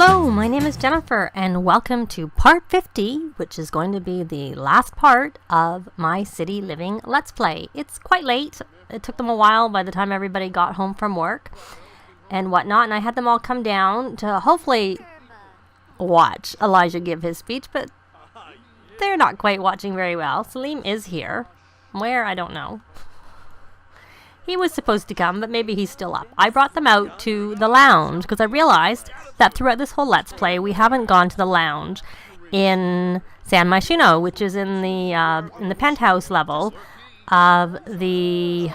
Hello, my name is Jennifer, and welcome to part 50, which is going to be the last part of my city living Let's Play. It's quite late. It took them a while by the time everybody got home from work and whatnot, and I had them all come down to hopefully watch Elijah give his speech, but they're not quite watching very well. Salim is here. Where? I don't know. He was supposed to come, but maybe he's still up. I brought them out to the lounge because I realized that throughout this whole Let's Play, we haven't gone to the lounge in San Myshuno, which is in the penthouse level of the...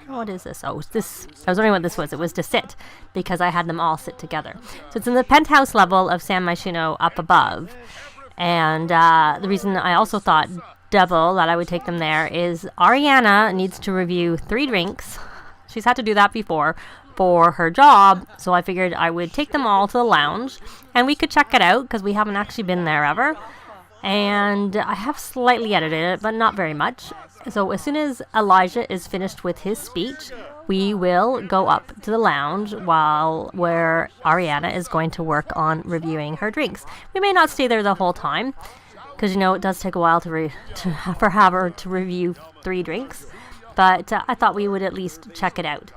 What is this? Oh, this. I was wondering what this was. It was to sit because I had them all sit together. So it's in the penthouse level of San Myshuno up above. And the reason I also thought double that I would take them there is Ariana needs to review 3 drinks. She's had to do that before for her job, so I figured I would take them all to the lounge and we could check it out because we haven't actually been there ever. And I have slightly edited it, but not very much. So as soon as Elijah is finished with his speech, we will go up to the lounge where Ariana is going to work on reviewing her drinks. We may not stay there the whole time, because, you know, it does take a while for her to review 3 drinks. But I thought we would at least check it out.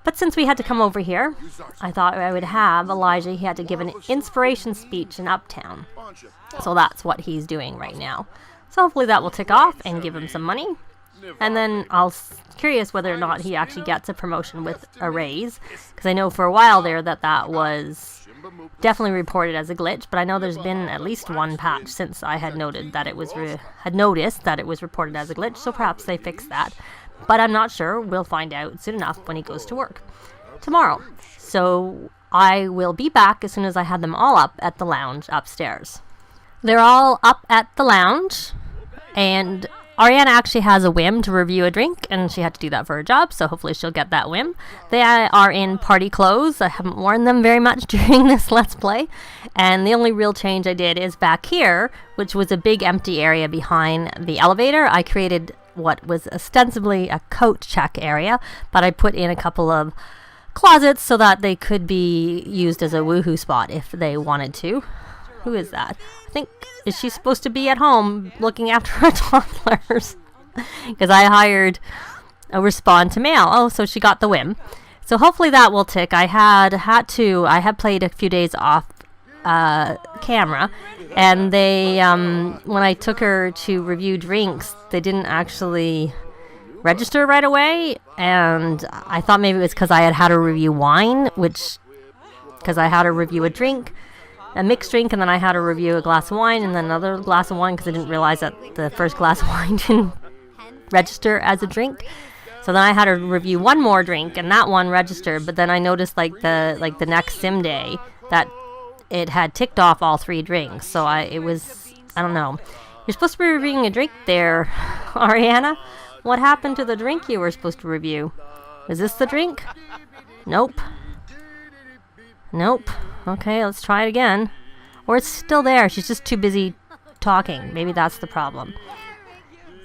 But since we had to come over here, I thought I would have Elijah. He had to give an inspiration speech in Uptown. So that's what he's doing right now. So hopefully that will tick off and give him some money. And then I'll curious whether or not he actually gets a promotion with a raise. Because I know for a while there that was definitely reported as a glitch, but I know there's been at least one patch since I had noted that it was noticed that it was reported as a glitch, so perhaps they fixed that. But I'm not sure. We'll find out soon enough when he goes to work tomorrow. So I will be back as soon as I have them all up at the lounge upstairs. They're all up at the lounge, and Ariana actually has a whim to review a drink, and she had to do that for her job, so hopefully she'll get that whim. They are in party clothes. I haven't worn them very much during this Let's Play, and the only real change I did is back here, which was a big empty area behind the elevator. I created what was ostensibly a coat check area, but I put in a couple of closets so that they could be used as a woohoo spot if they wanted to. Who is that? I think, is she supposed to be at home looking after her toddlers? Because I hired a respond to mail. Oh, so she got the whim. So hopefully that will tick. I had played a few days off camera, and they, when I took her to review drinks, they didn't actually register right away, and I thought maybe it was because I had her review wine, because I had her review a mixed drink, and then I had to review a glass of wine and then another glass of wine because I didn't realize that the first glass of wine didn't register as a drink. So then I had to review one more drink, and that one registered. But then I noticed the next sim day that it had ticked off all 3 drinks. So I don't know. You're supposed to be reviewing a drink there, Ariana. What happened to the drink you were supposed to review? Is this the drink? Nope. Okay, let's try it again. Or it's still there. She's just too busy talking. Maybe that's the problem.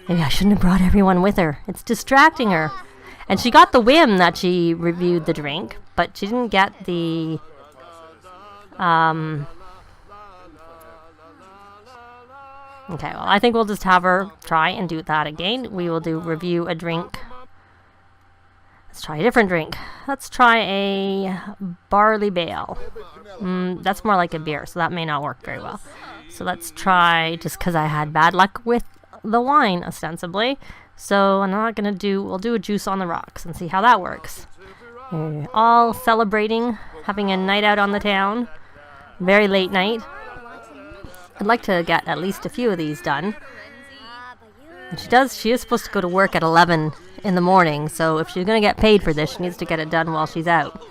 Maybe I shouldn't have brought everyone with her. It's distracting her. And she got the whim that she reviewed the drink, but she didn't get the... Okay, well, I think we'll just have her try and do that again. We will review a drink. Let's try a different drink. Let's try a barley bale. That's more like a beer, so that may not work very well. So let's try, just because I had bad luck with the wine, ostensibly. So we'll do a juice on the rocks and see how that works. All celebrating, having a night out on the town. Very late night. I'd like to get at least a few of these done. And she is supposed to go to work at 11 in the morning, so if she's going to get paid for this, she needs to get it done while she's out.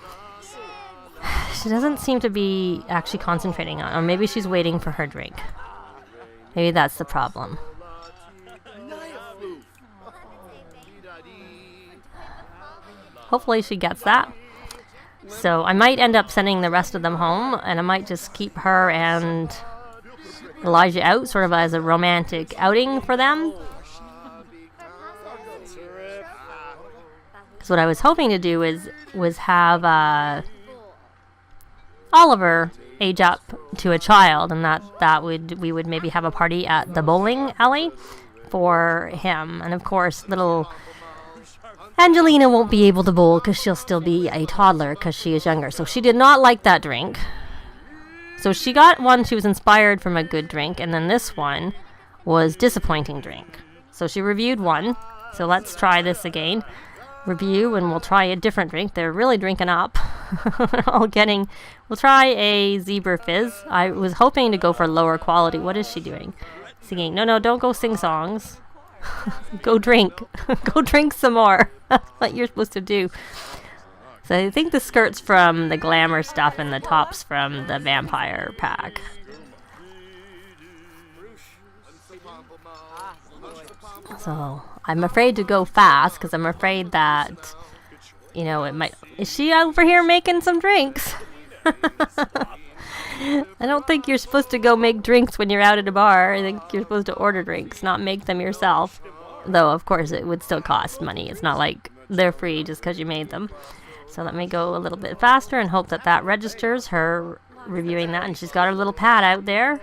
She doesn't seem to be actually concentrating on it, or maybe she's waiting for her drink. Maybe that's the problem. Hopefully she gets that. So I might end up sending the rest of them home, and I might just keep her and Elijah out, sort of as a romantic outing for them. Because what I was hoping to do was have Oliver age up to a child, and we would maybe have a party at the bowling alley for him. And of course, little Angelina won't be able to bowl because she'll still be a toddler because she is younger. So she did not like that drink. So she got one, she was inspired from a good drink, and then this one was disappointing drink. So she reviewed one. So let's try this again. Review, and we'll try a different drink. They're really drinking up. We'll try a zebra fizz. I was hoping to go for lower quality. What is she doing? Singing. No, don't go sing songs. Go drink. Go drink some more. That's what you're supposed to do. So I think the skirt's from the glamour stuff and the top's from the vampire pack. So I'm afraid to go fast because I'm afraid that, it might... Is she over here making some drinks? I don't think you're supposed to go make drinks when you're out at a bar. I think you're supposed to order drinks, not make them yourself. Though, of course, it would still cost money. It's not like they're free just because you made them. So let me go a little bit faster and hope that registers her reviewing that. And she's got her little pad out there.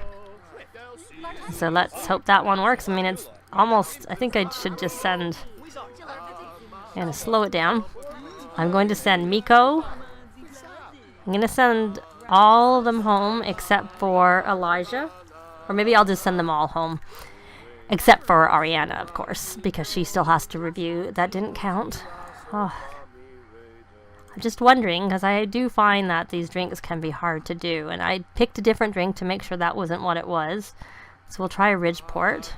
So let's hope that one works. I mean, it's almost... I think I should just send... I'm going to slow it down. I'm going to send Miko. I'm going to send all of them home except for Elijah. Or maybe I'll just send them all home. Except for Ariana, of course, because she still has to review. That didn't count. Oh. I'm just wondering, because I do find that these drinks can be hard to do. And I picked a different drink to make sure that wasn't what it was. So we'll try a Ridgeport.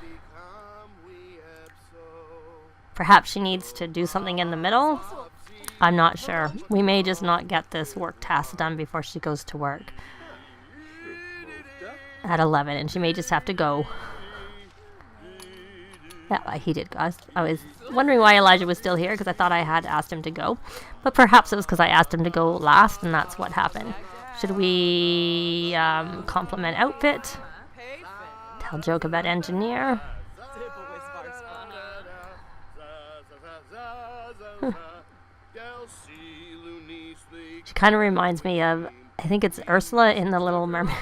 Perhaps she needs to do something in the middle. I'm not sure. We may just not get this work task done before she goes to work at 11, and she may just have to go. Yeah, he did. I was wondering why Elijah was still here because I thought I had asked him to go, but perhaps it was because I asked him to go last, and that's what happened. Should we compliment outfit? Tell joke about engineer. She kind of reminds me of, I think it's Ursula in The Little Mermaid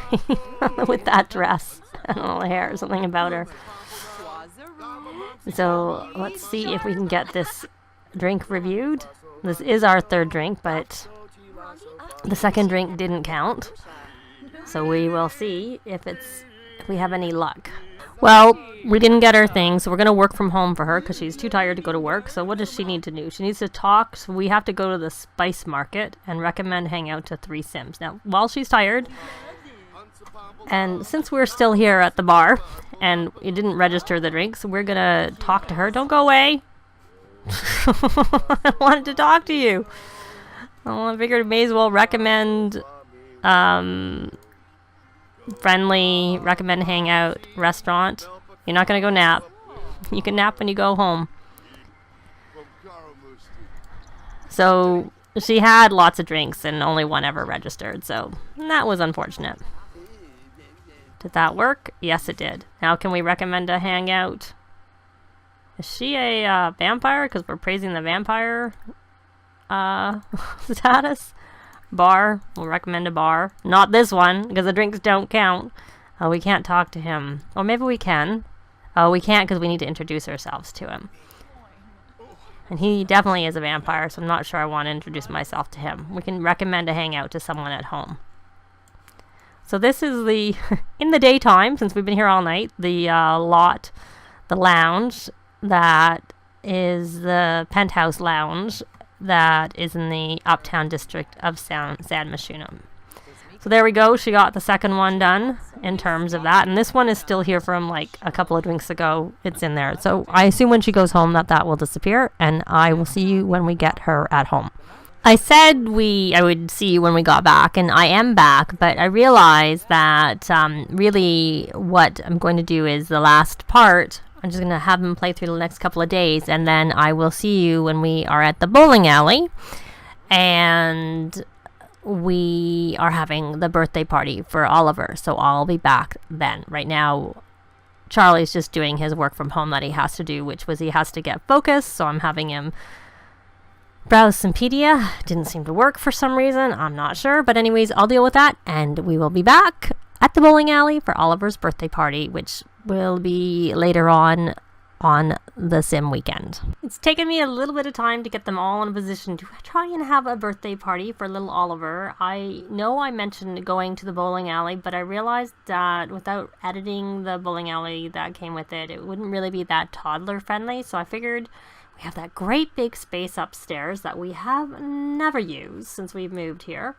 with that dress and all the hair, something about her. So let's see if we can get this drink reviewed. This is our third drink, but the second drink didn't count. So we will see if we have any luck. Well, we didn't get her thing, so we're going to work from home for her because she's too tired to go to work. So what does she need to do? She needs to talk. So we have to go to the spice market and recommend hangout to 3 Sims. Now, while she's tired, and since we're still here at the bar and we didn't register the drinks, we're going to talk to her. Don't go away. I wanted to talk to you. I figured may as well recommend... friendly, recommend hangout, restaurant. You're not going to go nap. You can nap when you go home. So she had lots of drinks and only one ever registered, so that was unfortunate. Did that work? Yes, it did. Now can we recommend a hangout? Is she a vampire? Because we're praising the vampire status. Bar. We'll recommend a bar. Not this one, because the drinks don't count. We can't talk to him. Or maybe we can. Oh, we can't because we need to introduce ourselves to him. And he definitely is a vampire, so I'm not sure I want to introduce myself to him. We can recommend a hangout to someone at home. So this is the, in the daytime, since we've been here all night, the lounge that is the penthouse lounge that is in the uptown district of San Myshulam. So there we go. She got the second one done in terms of that. And this one is still here from like a couple of drinks ago. It's in there. So I assume when she goes home that will disappear. And I will see you when we get her at home. I said I would see you when we got back. And I am back. But I realized that really what I'm going to do is the last part. I'm just going to have him play through the next couple of days, and then I will see you when we are at the bowling alley, and we are having the birthday party for Oliver, so I'll be back then. Right now, Charlie's just doing his work from home that he has to do, which was he has to get focused, so I'm having him Browse Simpedia. Didn't seem to work for some reason. I'm not sure. But anyways, I'll deal with that. And we will be back at the bowling alley for Oliver's birthday party, which will be later on the sim weekend. It's taken me a little bit of time to get them all in a position to try and have a birthday party for little Oliver. I know I mentioned going to the bowling alley, but I realized that without editing the bowling alley that came with it, it wouldn't really be that toddler friendly. So I figured we have that great big space upstairs that we have never used since we've moved here.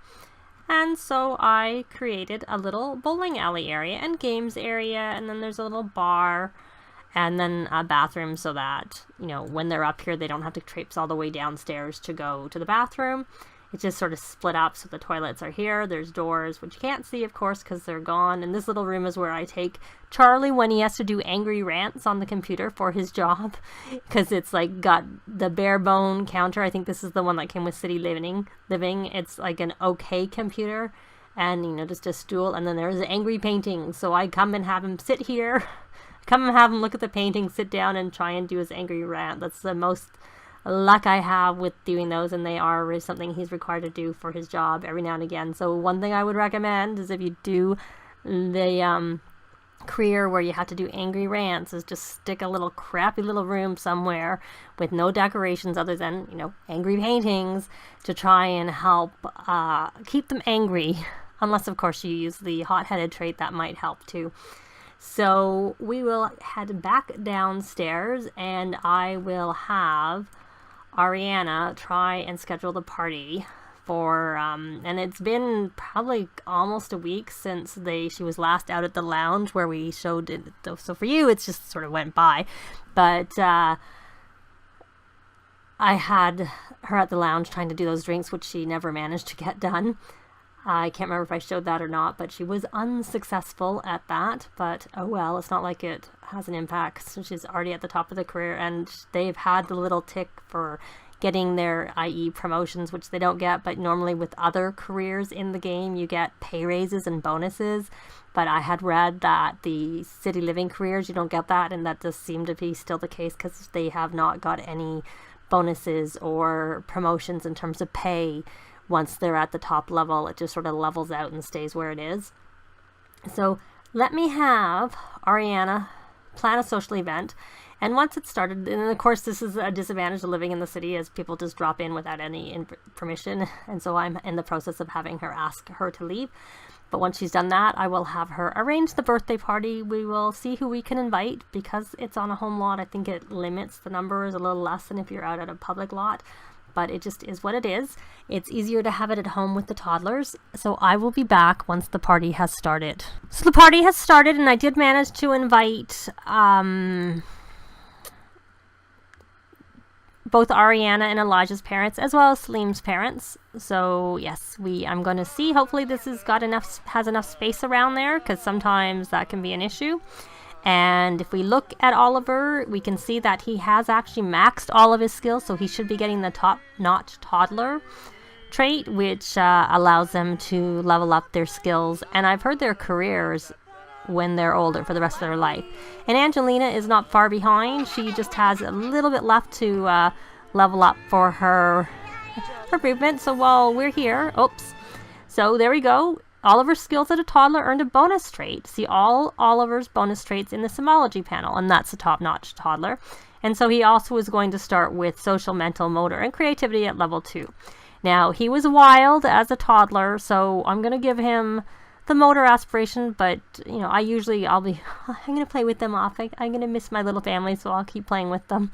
And so I created a little bowling alley area and games area, and then there's a little bar and then a bathroom so that, you know, when they're up here, they don't have to traipse all the way downstairs to go to the bathroom. It's just sort of split up, so the toilets are here. There's doors, which you can't see, of course, because they're gone. And this little room is where I take Charlie when he has to do angry rants on the computer for his job, because it's like got the bare bone counter. I think this is the one that came with City Living. It's like an okay computer, and, you know, just a stool, and then there's angry painting. So I come and have him sit here. Come and have him look at the painting, sit down and try and do his angry rant. That's the most luck I have with doing those, and they are something he's required to do for his job every now and again. So one thing I would recommend is if you do the career where you have to do angry rants, is just stick a little crappy little room somewhere with no decorations other than, you know, angry paintings to try and help keep them angry. Unless, of course, you use the hot-headed trait, that might help too. So we will head back downstairs, and I will have Ariana try and schedule the party for, and it's been probably almost a week since she was last out at the lounge where we showed it. So for you, it's just sort of went by. But I had her at the lounge trying to do those drinks, which she never managed to get done. I can't remember if I showed that or not, but she was unsuccessful at that. But oh well, it's not like it has an impact. So she's already at the top of the career, and they've had the little tick for getting their IE promotions, which they don't get. But normally with other careers in the game, you get pay raises and bonuses. But I had read that the City Living careers, you don't get that, and that does seem to be still the case because they have not got any bonuses or promotions in terms of pay. Once they're at the top level, it just sort of levels out and stays where it is. So let me have Ariana plan a social event. And once it's started, and of course this is a disadvantage of living in the city, as people just drop in without any permission. And so I'm in the process of having her ask her to leave. But once she's done that, I will have her arrange the birthday party. We will see who we can invite. Because it's on a home lot, I think it limits the numbers a little less than if you're out at a public lot. But it just is what it is. It's easier to have it at home with the toddlers. So I will be back once the party has started. So the party has started, and I did manage to invite both Ariana and Elijah's parents, as well as Salim's parents. So yes, I'm going to see. Hopefully this has enough space around there, because sometimes that can be an issue. And if we look at Oliver, we can see that he has actually maxed all of his skills, so he should be getting the top-notch toddler trait, which allows them to level up their skills. And I've heard their careers when they're older for the rest of their life. And Angelina is not far behind. She just has a little bit left to level up for her improvement. So while we're here, so there we go. Oliver's skills as a toddler earned a bonus trait. See all Oliver's bonus traits in the Simology panel, and that's a top-notch toddler. And so he also is going to start with social, mental, motor, and creativity at level 2. Now, he was wild as a toddler, so I'm going to give him the motor aspiration, but, you know, I'm going to play with them off. I'm going to miss my little family, so I'll keep playing with them.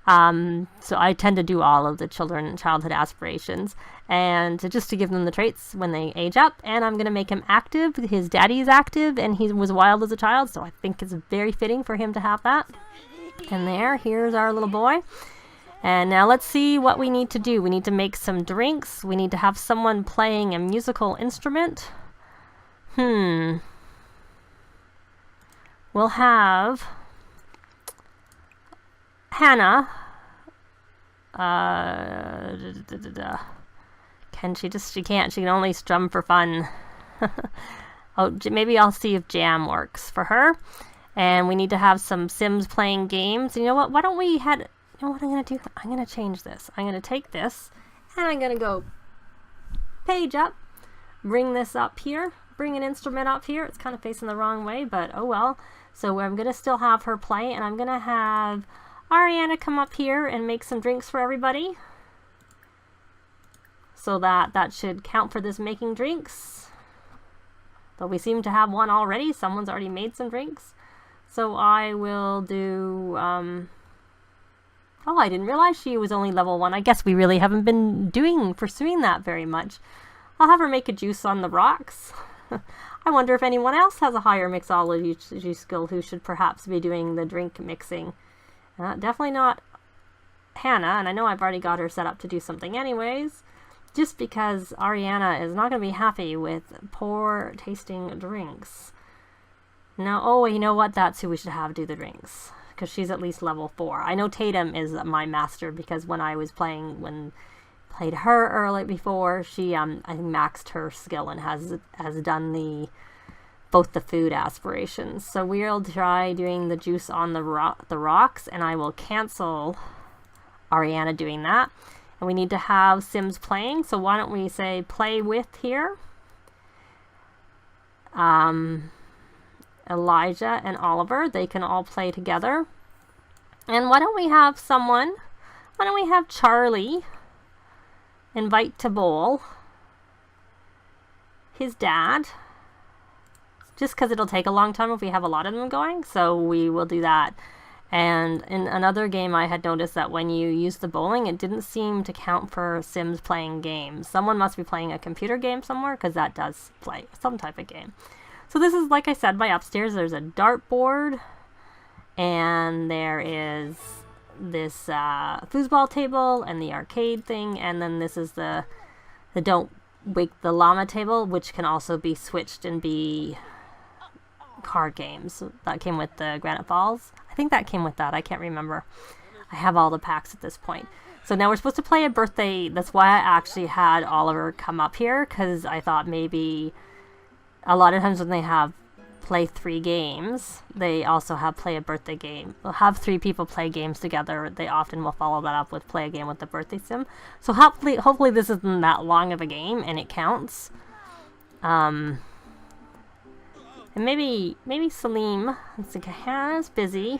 So I tend to do all of the childhood aspirations, and just to give them the traits when they age up. And I'm going to make him active. His daddy is active, and he was wild as a child, so I think it's very fitting for him to have that. And here's our little boy. And now let's see what we need to do. We need to make some drinks. We need to have someone playing a musical instrument. We'll have Hannah. She can't. She can only strum for fun. Maybe I'll see if jam works for her. And we need to have some Sims playing games. You know what? Why don't we You know what I'm going to do? I'm going to change this. I'm going to take this, and I'm going to go page up, bring this up here, bring an instrument up here. It's kind of facing the wrong way, but oh well. So I'm going to still have her play, and I'm going to have Ariana come up here and make some drinks for everybody. So that should count for this making drinks. Though we seem to have one already. Someone's already made some drinks. So I will do... Oh, I didn't realize she was only level 1. I guess we really haven't been pursuing that very much. I'll have her make a juice on the rocks. I wonder if anyone else has a higher mixology skill who should perhaps be doing the drink mixing. Definitely not Hannah, and I know I've already got her set up to do something anyways, just because Ariana is not going to be happy with poor tasting drinks. No, oh, you know what? That's who we should have do the drinks, because she's at least level 4. I know Tatum is my master, because when I was played her early before, she I think maxed her skill and has done both the food aspirations. So we'll try doing the juice on the rocks, and I will cancel Ariana doing that. And we need to have Sims playing, so why don't we say play with here? Elijah and Oliver, they can all play together. And why don't we have Charlie invite to bowl his dad, just because it'll take a long time if we have a lot of them going, so we will do that. And in another game I had noticed that when you use the bowling, it didn't seem to count for Sims playing games. Someone must be playing a computer game somewhere, because that does play some type of game. So this is, like I said, my upstairs. There's a dartboard, and there is this foosball table and the arcade thing, and then this is the don't wake the llama table, which can also be switched and be card games. That came with the Granite Falls. I think that came with that. I can't remember. I have all the packs at this point. So now we're supposed to play a birthday. That's why I actually had Oliver come up here, because I thought maybe a lot of times when they have play 3 games, they also have play a birthday game. They'll have 3 people play games together. They often will follow that up with play a game with the birthday sim. So hopefully this isn't that long of a game and it counts. And maybe Salim, let's see, Hannah's busy,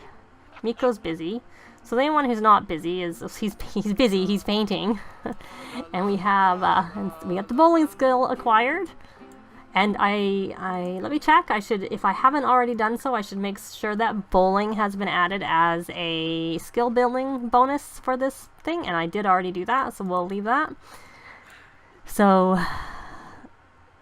Miko's busy. So the only one who's not busy is he's busy. He's painting, and we have we got the bowling skill acquired. And I let me check. If I haven't already done so, I should make sure that bowling has been added as a skill building bonus for this thing. And I did already do that, so we'll leave that. So,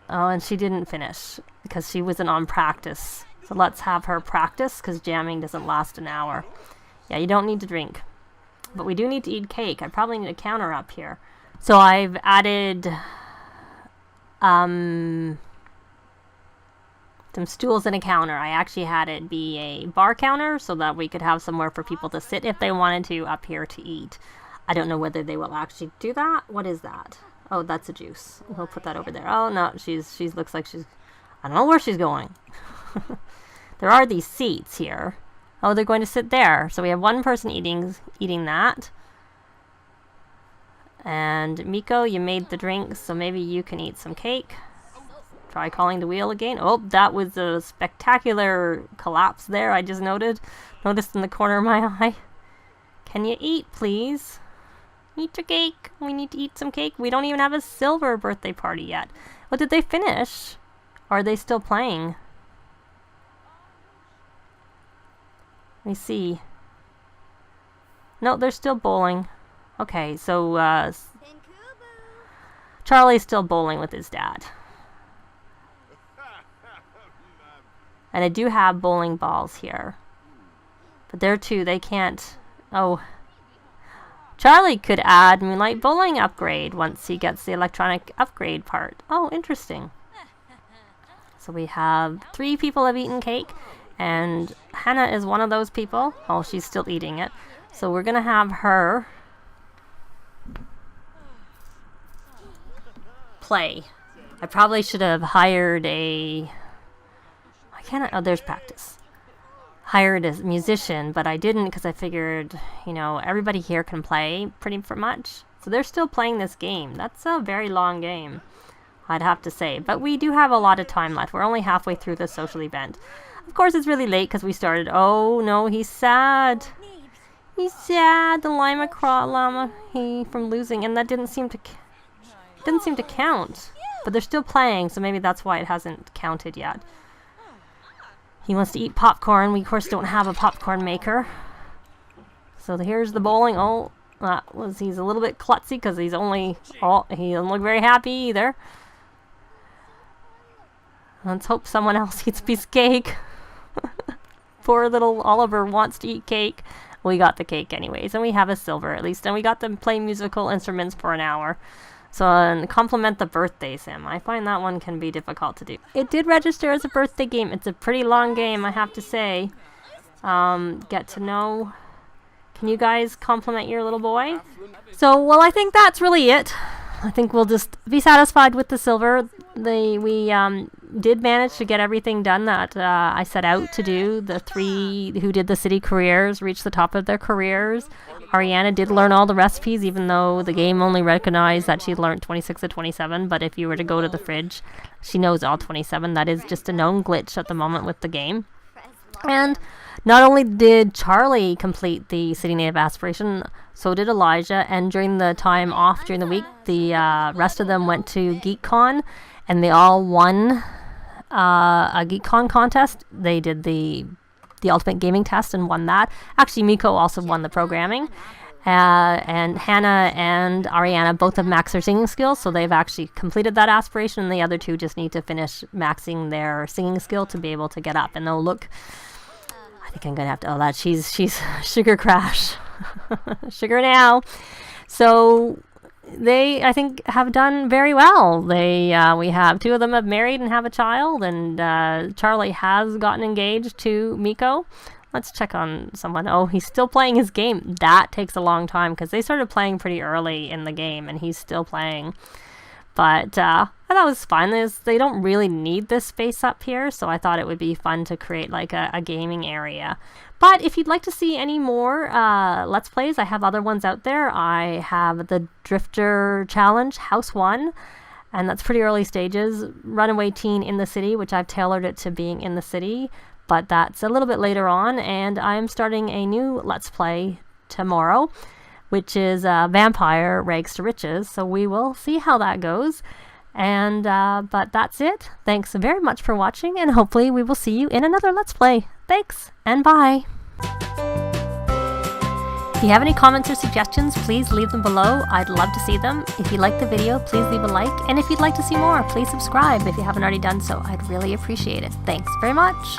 oh, and she didn't finish because she wasn't on practice. So let's have her practice, because jamming doesn't last an hour. Yeah, you don't need to drink, but we do need to eat cake. I probably need a counter up here. So I've added some stools and a counter. I actually had it be a bar counter so that we could have somewhere for people to sit if they wanted to up here to eat. I don't know whether they will actually do that. What is that? Oh, that's a juice. We'll put that over there. Oh no, she's looks like she's, I don't know where she's going. There are these seats here. Oh, they're going to sit there. So we have one person eating that. And Miko, you made the drinks, so maybe you can eat some cake. Try calling the wheel again. Oh, that was a spectacular collapse there. I just noticed in the corner of my eye. Can you eat, please? Eat your cake. We need to eat some cake. We don't even have a silver birthday party yet. Oh, did they finish? Or are they still playing? Let me see. No, they're still bowling. Okay, so Charlie's still bowling with his dad. And I do have bowling balls here. But there too, they can't... Oh. Charlie could add Moonlight Bowling upgrade once he gets the electronic upgrade part. Oh, interesting. So we have 3 people have eaten cake. And Hannah is one of those people. Oh, she's still eating it. So we're going to have her play. I probably should have hired a... I can't... Oh, there's practice. hired a musician, but I didn't because I figured, you know, everybody here can play pretty much. So they're still playing this game. That's a very long game, I'd have to say. But we do have a lot of time left. We're only halfway through the social event. Of course, it's really late because we started. Oh, no, he's sad. He's sad, the llama from losing, and that didn't seem to count. But they're still playing, so maybe that's why it hasn't counted yet. He wants to eat popcorn. We, of course, don't have a popcorn maker. So here's the bowling. Oh, he's a little bit klutzy because he doesn't look very happy either. Let's hope someone else eats a piece of cake. Poor little Oliver wants to eat cake. We got the cake anyways, and we have a silver at least, and we got to play musical instruments for an hour. So compliment the birthday sim. I find that one can be difficult to do. It did register as a birthday game. It's a pretty long game, I have to say. Get to know. Can you guys compliment your little boy? So, well, I think that's really it. I think we'll just be satisfied with the silver. We did manage to get everything done that I set out to do. The 3 who did the city careers reached the top of their careers. Ariana did learn all the recipes, even though the game only recognized that she learned 26 of 27. But if you were to go to the fridge, she knows all 27. That is just a known glitch at the moment with the game. And not only did Charlie complete the City Native aspiration, so did Elijah. And during the time off during the week, the rest of them went to GeekCon, and they all won a GeekCon contest. They did the Ultimate Gaming Test and won that. Actually, Miko also won the programming. And Hannah and Ariana both have maxed their singing skills, so they've actually completed that aspiration, and the other 2 just need to finish maxing their singing skill to be able to get up. And they'll look... I think I'm going to have to... Oh, that she's Sugar Crash. Sugar now. So... They, I think, have done very well. We have 2 of them have married and have a child, and Charlie has gotten engaged to Miko. Let's check on someone. Oh, he's still playing his game. That takes a long time because they started playing pretty early in the game, and he's still playing. But I thought it was fun. They don't really need this space up here, so I thought it would be fun to create like a gaming area. But if you'd like to see any more Let's Plays, I have other ones out there. I have the Drifter Challenge, House 1, and that's pretty early stages. Runaway Teen in the City, which I've tailored it to being in the city, but that's a little bit later on. And I'm starting a new Let's Play tomorrow, which is Vampire Rags to Riches. So we will see how that goes. And but that's it. Thanks very much for watching, and hopefully we will see you in another Let's Play. Thanks, and bye. If you have any comments or suggestions, please leave them below. I'd love to see them. If you like the video, please leave a like. And if you'd like to see more, please subscribe if you haven't already done so. I'd really appreciate it. Thanks very much.